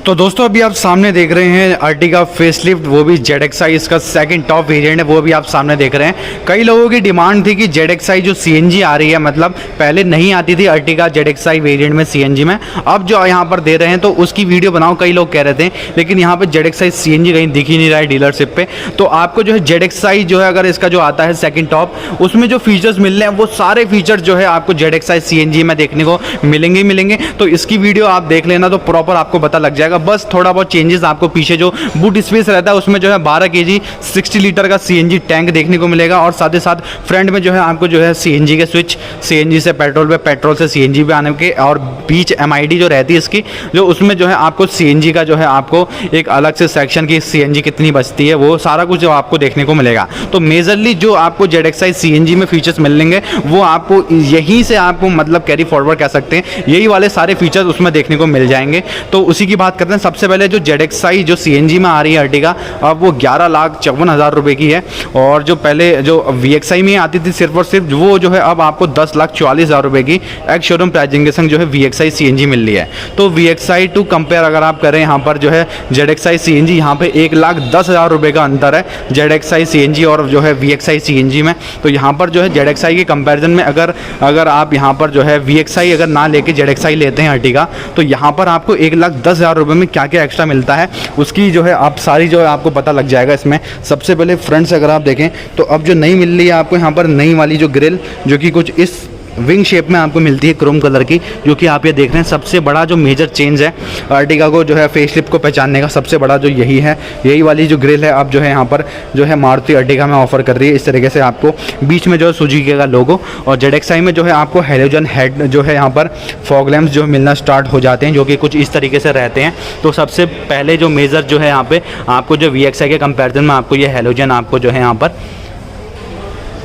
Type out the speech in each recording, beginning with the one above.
तो दोस्तों अभी आप सामने देख रहे हैं अर्टिगा फेसलिफ्ट, वो भी ZXi इसका सेकंड टॉप वेरिएंट है, वो भी आप सामने देख रहे हैं। कई लोगों की डिमांड थी कि ZXi जो CNG आ रही है, मतलब पहले नहीं आती थी अर्टिगा ZXi वेरिएंट में CNG में, अब जो यहाँ पर दे रहे हैं तो उसकी वीडियो बनाओ, कई लोग कह रहे थे। लेकिन यहाँ पर ZXi CNG कहीं दिख ही नहीं रहा है डीलरशिप पे। तो आपको जो है ZXi जो है, अगर इसका जो आता है सेकेंड टॉप, उसमें जो फीचर्स मिल रहे हैं वो सारे फीचर्स जो है आपको ZXi CNG में देखने को मिलेंगे। तो इसकी वीडियो आप देख लेना तो प्रॉपर आपको पता लग जाएगा। बस थोड़ा बहुत चेंजेस आपको पीछे जो बूट स्पेस रहता है उसमें जो है 12 kg 60 लीटर का CNG टैंक देखने को मिलेगा, और साथ ही साथ फ्रंट में जो है आपको जो है CNG के स्विच, CNG से पेट्रोल पे, पेट्रोल से CNG पे आने के, और बीच MID जो रहती है इसकी, जो उसमें जो है आपको CNG का जो है आपको एक अलग से सेक्शन की CNG कितनी बचती है वो सारा कुछ जो आपको देखने को मिलेगा। तो मेजरली जो आपको ZXi CNG में फीचर्स मिलेंगे वो आपको यहीं से आपको मतलब कैरी फॉरवर्ड कह सकते हैं, यही वाले सारे फीचर्स उसमें देखने को मिल जाएंगे। तो उसी की बात करते हैं। सबसे पहले जो ZXi जो CNG में आ रही है अर्टिगा, अब वो 11,54,000 रुपये की है, और जो पहले जो VXi में आती थी सिर्फ और सिर्फ वो जो है अब आपको 10,44,000 रुपये की एक्स शोरूम प्राइसिंग के संग जो है VXi CNG मिल रही है। तो VXi टू कंपेयर अगर आप करें यहाँ पर जो है ZXi CNG, यहाँ पे 1,10,000 रुपये का अंतर है ZXi CNG और जो है VXi CNG में। तो यहाँ पर जो है ZXi के कंपैरिजन में अगर आप यहाँ पर जो है VXi अगर ना लेके ZXi लेते हैं अर्टिगा, तो यहाँ पर आपको 1,10,000 रुपये में क्या क्या एक्स्ट्रा मिलता है उसकी जो है आप सारी जो है आपको पता लग जाएगा इसमें। सबसे पहले फ्रंट से अगर आप देखें तो अब जो नई मिल रही है आपको यहाँ पर नई वाली जो ग्रिल, जो कि कुछ इस विंग शेप में आपको मिलती है क्रोम कलर की, जो कि आप ये देख रहे हैं। सबसे बड़ा जो मेजर चेंज है अर्टिगा को जो है फेसलिफ्ट को पहचानने का, सबसे बड़ा जो यही है, यही वाली जो ग्रिल है अब जो है यहाँ पर जो है मारुति अर्टिगा में ऑफर कर रही है। इस तरीके से आपको बीच में जो है सुजुकी का लोगो, और ZXi में जो है आपको हैलोजन हेड जो है यहाँ पर फॉग लैंप्स जो मिलना स्टार्ट हो जाते हैं, जो कि कुछ इस तरीके से रहते हैं। तो सबसे पहले जो मेजर जो है यहाँ पे आपको जो VXi के कंपेरिजन में आपको ये हैलोजन आपको जो है यहाँ पर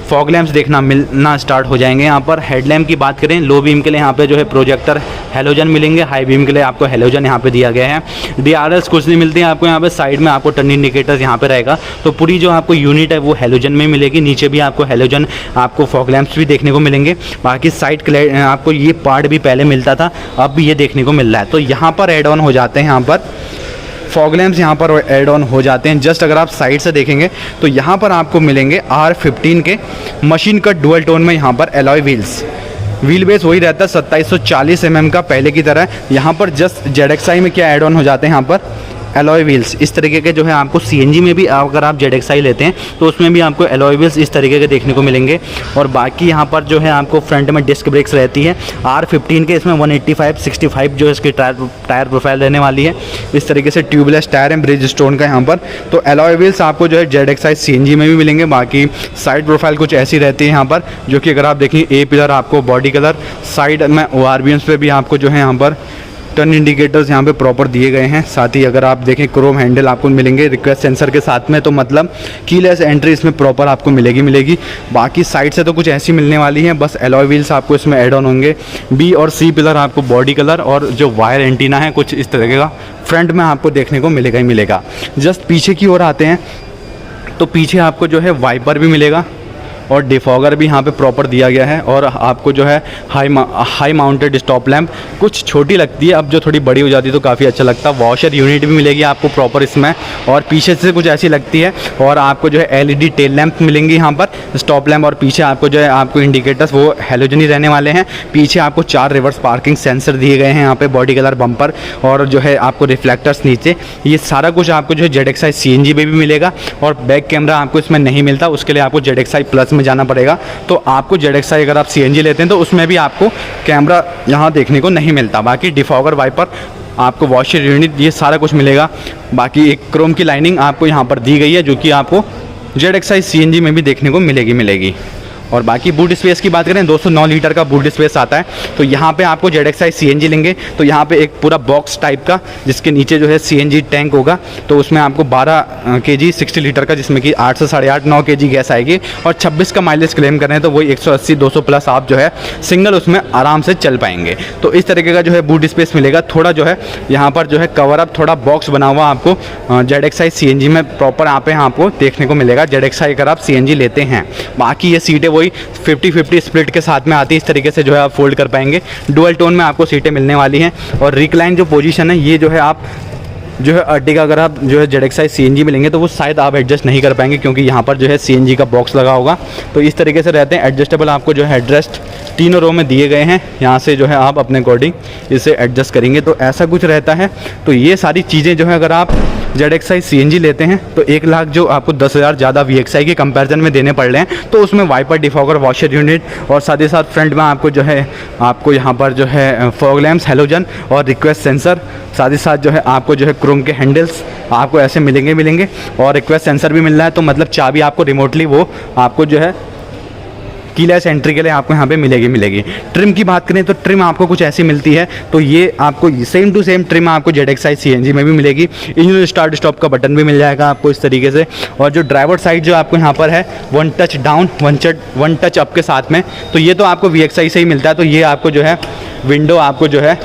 फॉग लैम्प्स देखना मिलना स्टार्ट हो जाएंगे। यहाँ पर हेडलैम्प की बात करें, लो बीम के लिए यहाँ पे जो है प्रोजेक्टर हैलोजन मिलेंगे, हाई बीम के लिए आपको हैलोजन यहाँ पे दिया गया है। DRLs कुछ नहीं मिलती है आपको यहाँ पे, साइड में आपको टर्न इंडिकेटर्स यहाँ पे रहेगा। तो पूरी जो आपको यूनिट है वो हैलोजन में मिलेगी। नीचे भी आपको हैलोजन आपको फॉग लैम्प्स भी देखने को मिलेंगे। बाकी साइड आपको ये पार्ट भी पहले मिलता था, अब भी ये देखने को मिल रहा है। तो यहाँ पर एड ऑन हो जाते हैं, यहाँ पर फॉग लैम्प्स यहाँ पर ऐड ऑन हो जाते हैं। जस्ट अगर आप साइड से देखेंगे तो यहाँ पर आपको मिलेंगे R15 के मशीन कट डुअल टोन में यहाँ पर एलॉय व्हील्स। व्हील बेस वही रहता है 2740 mm का पहले की तरह। यहाँ पर जस्ट ZXi में क्या ऐड ऑन हो जाते हैं, यहाँ पर एलॉय व्हील्स इस तरीके के जो है आपको CNG में भी अगर आप ZXi लेते हैं तो उसमें भी आपको एलॉय व्हील्स इस तरीके के देखने को मिलेंगे। और बाकी यहाँ पर जो है आपको फ्रंट में डिस्क ब्रेक्स रहती है R15 के, इसमें 185/65 जो इसकी टायर प्रोफाइल रहने वाली है। इस तरीके से ट्यूबलेस टायर है ब्रिज स्टोन का यहाँ पर। तो एलॉय व्हील्स आपको जो है ZXi CNG में भी मिलेंगे। बाकी साइड प्रोफाइल कुछ ऐसी रहती है यहाँ पर, जो कि अगर आप देखें A पिलर आपको बॉडी कलर, साइड में ORBMs पे भी आपको जो है यहाँ पर टर्न इंडिकेटर्स यहाँ पे प्रॉपर दिए गए हैं। साथ ही अगर आप देखें क्रोम हैंडल आपको मिलेंगे रिक्वेस्ट सेंसर के साथ में, तो मतलब कीलेस एंट्री इसमें प्रॉपर आपको मिलेगी। बाकी साइड से तो कुछ ऐसी मिलने वाली है, बस एलॉय व्हील्स आपको इसमें ऐड ऑन होंगे। B और C पिलर आपको बॉडी कलर, और जो वायर एंटीना है कुछ इस तरह का फ्रंट में आपको देखने को मिलेगा ही मिलेगा। जस्ट पीछे की ओर आते हैं तो पीछे आपको जो है वाइपर भी मिलेगा, और डिफॉगर भी यहाँ पे प्रॉपर दिया गया है। और आपको जो है हाई माउंटेड स्टॉप लैंप, कुछ छोटी लगती है, अब जो थोड़ी बड़ी हो जाती है तो काफ़ी अच्छा लगता है। वॉशर यूनिट भी मिलेगी आपको प्रॉपर इसमें, और पीछे से कुछ ऐसी लगती है। और आपको जो है LED टेल लैंप मिलेंगी यहाँ पर, स्टॉप लैंप, और पीछे आपको जो है आपको इंडिकेटर्स वो हैलोजन ही रहने वाले हैं। पीछे आपको 4 रिवर्स पार्किंग सेंसर दिए गए हैं यहाँ पे, बॉडी कलर बम्पर, और जो है आपको रिफ्लेक्टर्स नीचे। ये सारा कुछ आपको जो है ZXi CNG में भी मिलेगा। और बैक कैमरा आपको इसमें नहीं मिलता, उसके लिए आपको ZXi प्लस जाना पड़ेगा। तो आपको ZXi अगर आप CNG लेते हैं तो उसमें भी आपको कैमरा यहाँ देखने को नहीं मिलता। बाकी डिफॉगर, वाइपर, आपको वॉशर यूनिट, ये सारा कुछ मिलेगा। बाकी एक क्रोम की लाइनिंग आपको यहाँ पर दी गई है, जो कि आपको ZXi CNG में भी देखने को मिलेगी। और बाकी बूट स्पेस की बात करें, 209 लीटर का बूट स्पेस आता है। तो यहाँ पे आपको ZXi CNG लेंगे तो यहाँ पे एक पूरा बॉक्स टाइप का, जिसके नीचे जो है CNG टैंक होगा। तो उसमें आपको 12 kg 60 लीटर का, जिसमें कि 8 से 8.5 9 kg गैस आएगी, और 26 का माइलेज क्लेम कर रहे हैं तो वही 180-200 प्लस आप जो है सिंगल उसमें आराम से चल पाएंगे। तो इस तरीके का जो है बूट स्पेस मिलेगा। थोड़ा जो है यहाँ पर जो है कवर अप, थोड़ा बॉक्स बना हुआ आपको ZXi CNG में प्रॉपर यहाँ पे आपको देखने को मिलेगा ZXi अगर आप CNG लेते हैं। बाकी ये सीटें वही 50-50 स्प्लिट के साथ में आती है। इस तरीके से जो है आप फोल्ड कर पाएंगे। डुअल टोन में आपको सीटें मिलने वाली हैं। और रिक्लाइन जो पोजीशन है, ये जो है आप जो है अर्टिगा अगर आप जो है ZXi CNG में लेंगे तो वो शायद आप एडजस्ट नहीं कर पाएंगे, क्योंकि यहाँ पर जो है CNG का बॉक्स लगा होगा। तो इस तरीके से रहते हैं एडजस्टेबल, आपको जो है एडजस्ट तीनों रो में दिए गए हैं, यहाँ से जो है आप अपने अकॉर्डिंग इसे एडजस्ट करेंगे, तो ऐसा कुछ रहता है। तो ये सारी चीज़ें जो है अगर आप ZXi CNG लेते हैं तो 1 लाख जो आपको 10,000 ज़्यादा VXi के कंपैरिजन में देने पड़ रहे हैं, तो उसमें वाइपर, डिफॉगर, वॉशर यूनिट और साथ ही साथ फ्रंट में आपको जो है आपको यहाँ पर जो है फॉग लैम्प्स, हैलोजन और रिक्वेस्ट सेंसर, साथ ही साथ जो है आपको जो है क्रोम के हैंडल्स आपको ऐसे मिलेंगे और रिक्वेस्ट सेंसर भी मिल रहा है। तो मतलब चाबी आपको रिमोटली वो आपको जो है कीलेस एंट्री के लिए आपको यहाँ पे मिलेगी। ट्रिम की बात करें तो ट्रिम आपको कुछ ऐसी मिलती है, तो ये आपको सेम टू सेम ट्रिम आपको ZXi CNG में भी मिलेगी। इंजन स्टार्ट स्टॉप का बटन भी मिल जाएगा आपको इस तरीके से, और जो ड्राइवर साइड जो आपको यहाँ पर है 1 टच डाउन 1 टच अप के साथ में, तो ये तो आपको VXi से ही मिलता है। तो ये आपको जो है विंडो आपको जो है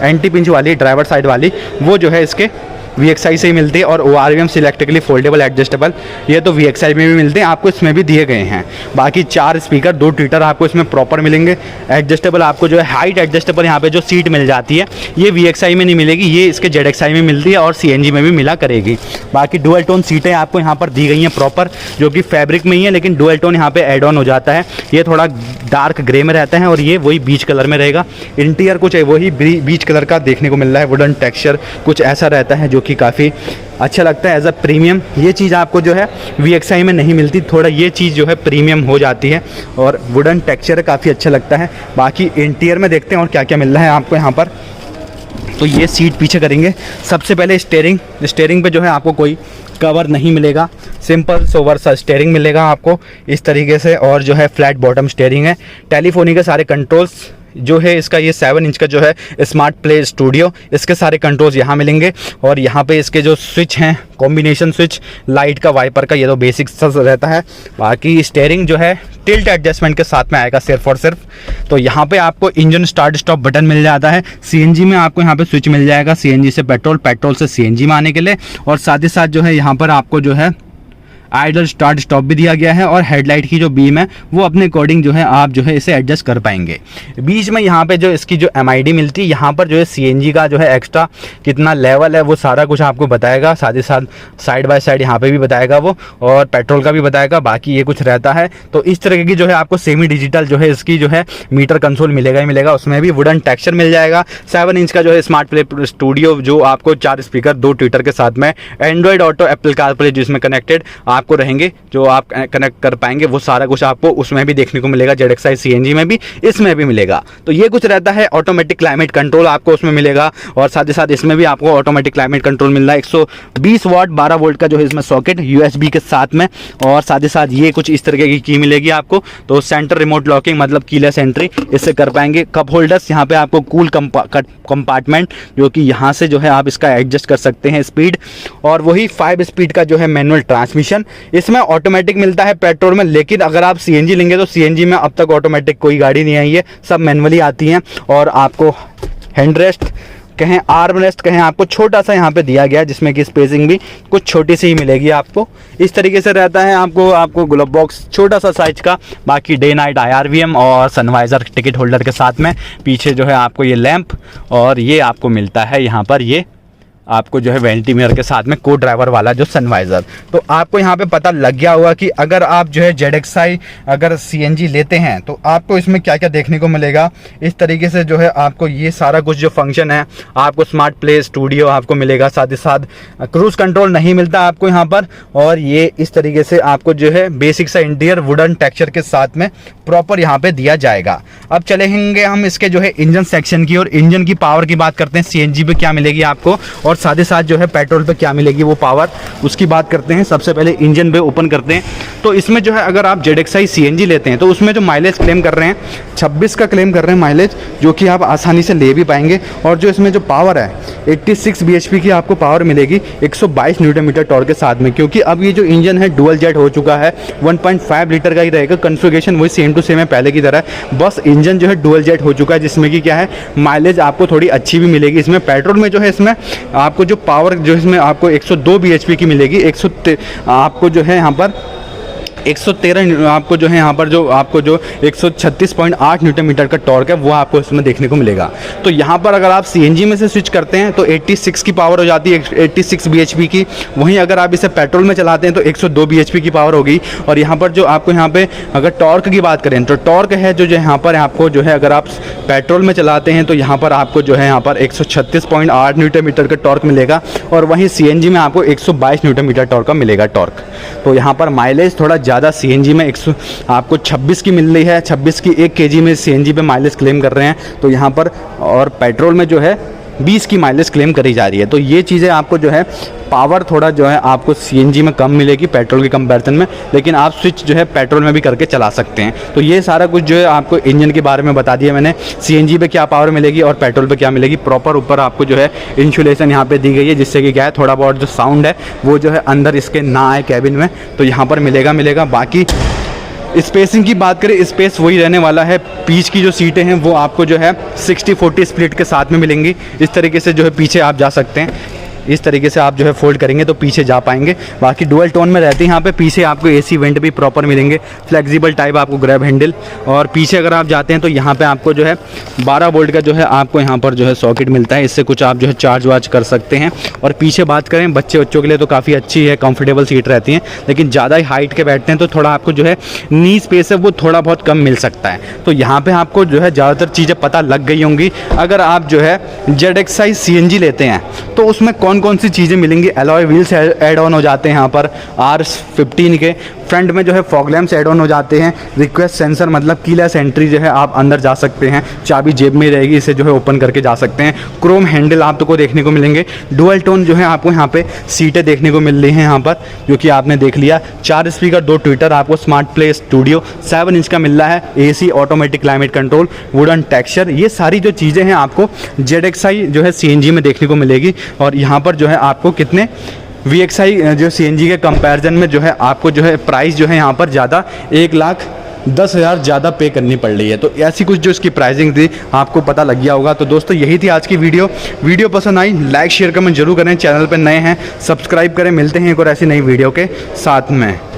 एंटी पिंच वाली ड्राइवर साइड वाली वो जो है इसके VXi से ही मिलती है, और ORVM सिलेक्टिकली फोल्डेबल एडजस्टेबल ये तो VXi में भी मिलते हैं, आपको इसमें भी दिए गए हैं। बाकी 4 स्पीकर 2 ट्विटर आपको इसमें प्रॉपर मिलेंगे। एडजस्टेबल आपको जो है हाइट एडजस्टेबल यहाँ पे जो सीट मिल जाती है ये VXi में नहीं मिलेगी, ये इसके ZXi में मिलती है और CNG में भी मिला करेगी। बाकी डुअल टोन सीटें आपको यहाँ पर दी गई हैं प्रॉपर, जो कि फैब्रिक में ही है, लेकिन डुअल टोन यहाँ पे एड ऑन हो जाता है। ये थोड़ा डार्क ग्रे में रहता है और ये वही बीच कलर में रहेगा। इंटीरियर कुछ वही बीच कलर का देखने को मिल रहा है, वुडन टेक्सचर कुछ ऐसा रहता है जो कि काफ़ी अच्छा लगता है एज अ प्रीमियम। ये चीज़ आपको जो है VXi में नहीं मिलती, थोड़ा ये चीज़ जो है प्रीमियम हो जाती है और वुडन टेक्सचर काफ़ी अच्छा लगता है। बाकी इंटीरियर में देखते हैं और क्या क्या मिल रहा है आपको यहाँ पर। तो ये सीट पीछे करेंगे। सबसे पहले स्टेयरिंग पे जो है आपको कोई कवर नहीं मिलेगा, सिंपल सोवर सा स्टेयरिंग मिलेगा आपको इस तरीके से, और जो है फ्लैट बॉटम स्टेयरिंग है। टेलीफोनी के सारे कंट्रोल्स जो है इसका ये 7 इंच का जो है स्मार्ट प्ले स्टूडियो, इसके सारे कंट्रोल्स यहाँ मिलेंगे। और यहाँ पे इसके जो स्विच हैं कॉम्बिनेशन स्विच लाइट का, वाइपर का, ये तो बेसिक सा रहता है। बाकी स्टीयरिंग जो है टिल्ट एडजस्टमेंट के साथ में आएगा सिर्फ और सिर्फ। तो यहाँ पे आपको इंजन स्टार्ट स्टॉप बटन मिल जाता है। CNG में आपको यहाँ पे स्विच मिल जाएगा, CNG से पेट्रोल, पेट्रोल से CNG में आने के लिए। और साथ ही साथ जो है यहाँ पर आपको जो है आइडल स्टार्ट स्टॉप भी दिया गया है, और हेडलाइट की जो बीम है वो अपने अकॉर्डिंग जो है आप जो है इसे एडजस्ट कर पाएंगे। बीच में यहाँ पे जो इसकी जो MID मिलती है, यहाँ पर जो है CNG का जो है एक्स्ट्रा कितना लेवल है वो सारा कुछ आपको बताएगा। साथ ही साथ साइड बाय साइड यहाँ पे भी बताएगा वो, और पेट्रोल का भी बताएगा। बाकी ये कुछ रहता है। तो इस तरह की जो है आपको सेमी डिजिटल जो है इसकी जो है मीटर कंसोल मिलेगा ही मिलेगा, उसमें भी वुडन टेक्सचर मिल जाएगा। 7 इंच का जो है स्मार्ट प्ले स्टूडियो, जो आपको 4 स्पीकर 2 ट्विटर के साथ में, एंड्रॉइड ऑटो, एप्पल कारप्ले जिसमें कनेक्टेड आपको रहेंगे, जो आप कनेक्ट कर पाएंगे, वो सारा कुछ आपको उसमें भी देखने को मिलेगा। ZXi CNG में भी, इसमें भी मिलेगा। तो ये कुछ रहता है। ऑटोमेटिक क्लाइमेट कंट्रोल आपको उसमें मिलेगा, और साथ ही साथ इसमें भी आपको ऑटोमेटिक क्लाइमेट कंट्रोल मिल रहा है। 120 वाट 12 वोल्ट का जो है इसमें सॉकेट USB के साथ में, और साथ ही साथ ये कुछ इस तरीके की मिलेगी आपको। तो सेंटर रिमोट लॉकिंग मतलब कीलेस एंट्री इससे कर पाएंगे। कप होल्डर्स, यहाँ पे आपको कूल कंपार्टमेंट, जो कि यहाँ से जो है आप इसका एडजस्ट कर सकते हैं स्पीड, और वही 5 स्पीड का जो है मैनुअल ट्रांसमिशन। इसमें ऑटोमेटिक मिलता है पेट्रोल में, लेकिन अगर आप CNG लेंगे तो CNG में अब तक ऑटोमेटिक कोई गाड़ी नहीं आई है, सब मैनुअली आती हैं। और आपको हैंड रेस्ट कहें, आर्म रेस्ट कहें, आपको छोटा सा यहाँ पे दिया गया है, जिसमें कि स्पेसिंग भी कुछ छोटी सी ही मिलेगी आपको। इस तरीके से रहता है। आपको ग्लोब बॉक्स छोटा सा साइज का। बाकी डे नाइट IRVM और सनवाइजर टिकट होल्डर के साथ में। पीछे जो है आपको ये लैंप, और ये आपको मिलता है यहाँ पर ये आपको जो है वेंटी मिरर के साथ में को ड्राइवर वाला जो सनवाइजर। तो आपको यहाँ पे पता लग गया होगा कि अगर आप जो है ZXi अगर CNG लेते हैं तो आपको इसमें क्या क्या देखने को मिलेगा। इस तरीके से जो है आपको ये सारा कुछ जो फंक्शन है, आपको स्मार्ट प्ले स्टूडियो आपको मिलेगा, साथ ही साथ क्रूज कंट्रोल नहीं मिलता आपको यहाँ पर। और ये इस तरीके से आपको जो है बेसिक सा इंटीरियर वुडन टेक्सचर के साथ में प्रॉपर यहाँ पे दिया जाएगा। अब चलेंगे हम इसके जो है इंजन सेक्शन की, और इंजन की पावर की बात करते हैं। CNG पे क्या मिलेगी आपको, और साथ ही साथ जो है पेट्रोल पे क्या मिलेगी वो पावर, उसकी बात करते हैं। सबसे पहले इंजन पे ओपन करते हैं। तो इसमें जो है अगर आप ZXi CNG लेते हैं तो उसमें जो माइलेज क्लेम कर रहे हैं 26 का क्लेम कर रहे हैं माइलेज, जो कि आप आसानी से ले भी पाएंगे। और जो इसमें जो पावर है 86 bhp की आपको पावर मिलेगी 122 न्यूटन मीटर टॉर्क के साथ में, क्योंकि अब ये जो इंजन है डुअल जेट हो चुका है। 1.5 लीटर का ही रहेगा, कन्फिगरेशन वही सेम टू सेम है पहले की तरह, बस इंजन जो है डुअल जेट हो चुका है, जिसमें कि क्या है माइलेज आपको थोड़ी अच्छी भी मिलेगी। इसमें पेट्रोल में जो है इसमें आपको जो पावर जो इसमें आपको 102 bhp की मिलेगी, आपको जो है यहाँ पर 113 आपको जो है यहाँ पर जो आपको जो 136.8 न्यूटन मीटर का टॉर्क है वो आपको इसमें देखने को मिलेगा। तो यहाँ पर अगर आप सीएनजी में से स्विच करते हैं तो 86 की पावर हो जाती है, 86 bhp की। वहीं अगर आप इसे पेट्रोल में चलाते हैं तो 102 bhp की पावर होगी। और यहाँ पर जो आपको यहाँ पे अगर टॉर्क की बात करें तो टॉर्क है जो यहाँ पर आपको जो है अगर आप पेट्रोल में चलाते हैं तो यहाँ पर आपको जो है यहाँ पर 136.8 न्यूटन मीटर का टॉर्क मिलेगा। और वहीं सीएनजी में आपको 122 न्यूटन मीटर टॉर्क का मिलेगा टॉर्क। तो यहाँ पर माइलेज थोड़ा ज़्यादा सीएनजी में आपको 26 की मिल रही है, 26 की 1 kg में सीएनजी पे माइलेज क्लेम कर रहे हैं। तो यहाँ पर और पेट्रोल में जो है 20 की माइलेज क्लेम करी जा रही है। तो ये चीज़ें आपको जो है पावर थोड़ा जो है आपको सीएनजी में कम मिलेगी पेट्रोल के कंपैरिजन में, लेकिन आप स्विच जो है पेट्रोल में भी करके चला सकते हैं। तो ये सारा कुछ जो है आपको इंजन के बारे में बता दिया मैंने, सीएनजी पे क्या पावर मिलेगी और पेट्रोल पे क्या मिलेगी। प्रॉपर ऊपर आपको जो है इंसुलेशन यहाँ पे दी गई है, जिससे कि क्या है थोड़ा बहुत जो साउंड है वो जो है अंदर इसके ना आए कैबिन में, तो यहाँ पर मिलेगा। बाकी स्पेसिंग की बात करें, स्पेस वही रहने वाला है। पीछ की जो सीटें हैं वो आपको जो है 60-40 स्प्लिट के साथ में मिलेंगी। इस तरीके से जो है पीछे आप जा सकते हैं, इस तरीके से आप जो है फोल्ड करेंगे तो पीछे जा पाएंगे। बाकी डुअल टोन में रहती है यहाँ पे। पीछे आपको एसी वेंट भी प्रॉपर मिलेंगे, फ्लेक्सिबल टाइप आपको ग्रैब हैंडल। और पीछे अगर आप जाते हैं तो यहाँ पे आपको जो है 12 वोल्ट का जो है आपको यहाँ पर जो है सॉकेट मिलता है, इससे कुछ आप जो है चार्ज वार्ज कर सकते हैं। और पीछे बात करें बच्चों के लिए तो काफ़ी अच्छी है, कंफर्टेबल सीट रहती हैं, लेकिन ज़्यादा ही हाइट के बैठते हैं तो थोड़ा आपको जो है नी स्पेस है वो थोड़ा बहुत कम मिल सकता है। तो यहाँ पर आपको जो है ज़्यादातर चीज़ें पता लग गई होंगी। अगर आप जो है ZXi CNG लेते हैं तो उसमें कौन सी चीज़ें मिलेंगी। अलॉय व्हील्स ऐड ऑन हो जाते हैं यहाँ पर R15 के। फ्रंट में जो है फॉग लैम्प्स ऐड ऑन हो जाते हैं। रिक्वेस्ट सेंसर मतलब कीलेस एंट्री जो है आप अंदर जा सकते हैं, चाबी जेब में रहेगी, इसे जो है ओपन करके जा सकते हैं। क्रोम हैंडल आपको देखने को मिलेंगे। डुअल टोन जो है आपको यहाँ पे सीटें देखने को मिल रही हैं यहाँ पर, जो कि आपने देख लिया। 4 स्पीकर, 2 ट्विटर, आपको स्मार्ट प्ले स्टूडियो 7 इंच का मिल रहा है। AC automatic climate control, wooden texture, ये सारी जो चीज़ें हैं आपको ZXi जो है CNG में देखने को मिलेगी। और यहाँ पर जो है आपको कितने VXi जो CNG के कंपैरिजन में जो है आपको जो है प्राइस जो है यहाँ पर ज़्यादा 1,10,000 ज़्यादा पे करनी पड़ रही है। तो ऐसी कुछ जो इसकी प्राइसिंग थी आपको पता लग गया होगा। तो दोस्तों यही थी आज की वीडियो पसंद आई लाइक शेयर कमेंट जरूर करें। चैनल पर नए हैं सब्सक्राइब करें। मिलते हैं एक और ऐसी नई वीडियो के साथ में।